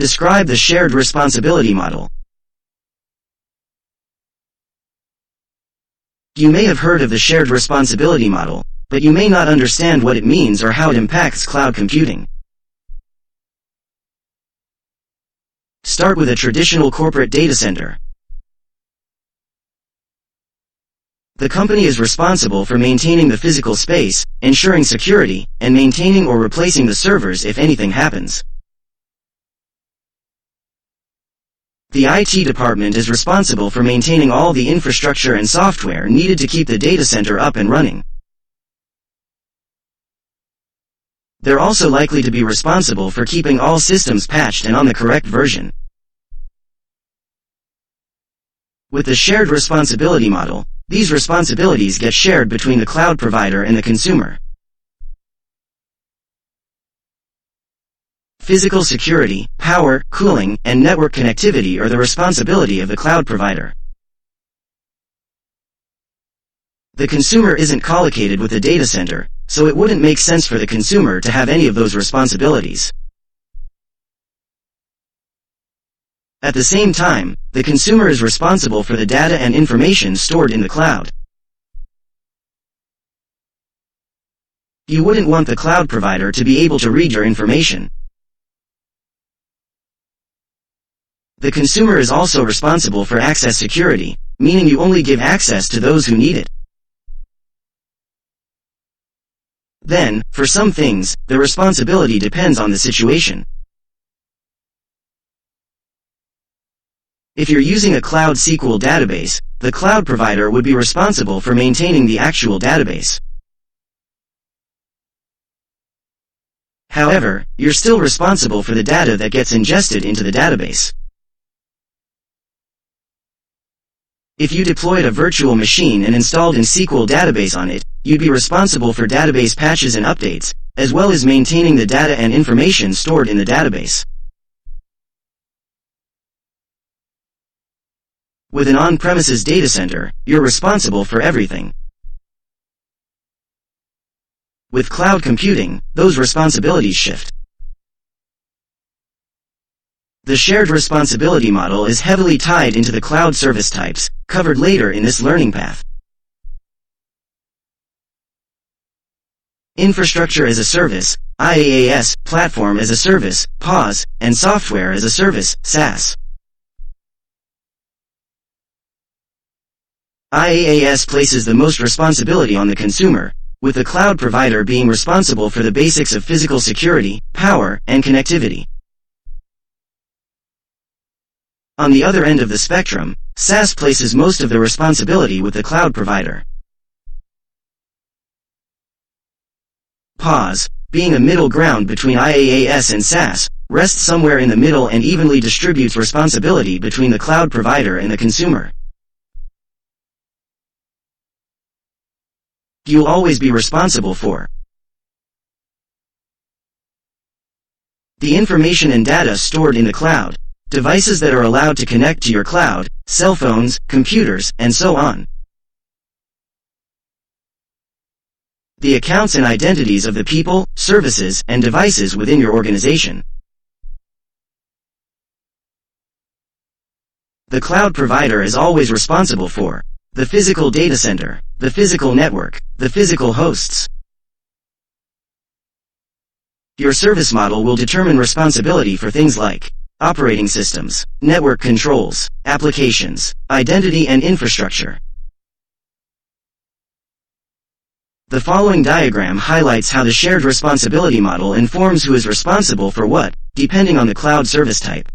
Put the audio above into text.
Describe the shared responsibility model. You may have heard of the shared responsibility model, but you may not understand what it means or how it impacts cloud computing. Start with a traditional corporate data center. The company is responsible for maintaining the physical space, ensuring security, and maintaining or replacing the servers if anything happens. The IT department is responsible for maintaining all the infrastructure and software needed to keep the data center up and running. They're also likely to be responsible for keeping all systems patched and on the correct version. With the shared responsibility model, these responsibilities get shared between the cloud provider and the consumer. Physical security, power, cooling, and network connectivity are the responsibility of the cloud provider. The consumer isn't collocated with the data center, so it wouldn't make sense for the consumer to have any of those responsibilities. At the same time, the consumer is responsible for the data and information stored in the cloud. You wouldn't want the cloud provider to be able to read your information. The consumer is also responsible for access security, meaning you only give access to those who need it. Then, for some things, the responsibility depends on the situation. If you're using a Cloud SQL database, the cloud provider would be responsible for maintaining the actual database. However, you're still responsible for the data that gets ingested into the database. If you deployed a virtual machine and installed an SQL database on it, you'd be responsible for database patches and updates, as well as maintaining the data and information stored in the database. With an on-premises data center, you're responsible for everything. With cloud computing, those responsibilities shift. The shared responsibility model is heavily tied into the cloud service types, covered later in this learning path. Infrastructure as a service, IaaS, platform as a service, PaaS, and software as a service, SaaS. IaaS places the most responsibility on the consumer, with the cloud provider being responsible for the basics of physical security, power, and connectivity. On the other end of the spectrum, SaaS places most of the responsibility with the cloud provider. PaaS, being a middle ground between IaaS and SaaS, rests somewhere in the middle and evenly distributes responsibility between the cloud provider and the consumer. You'll always be responsible for the information and data stored in the cloud, devices that are allowed to connect to your cloud, cell phones, computers, and so on. The accounts and identities of the people, services, and devices within your organization. The cloud provider is always responsible for the physical data center, the physical network, the physical hosts. Your service model will determine responsibility for things like operating systems, network controls, applications, identity and infrastructure. The following diagram highlights how the shared responsibility model informs who is responsible for what, depending on the cloud service type.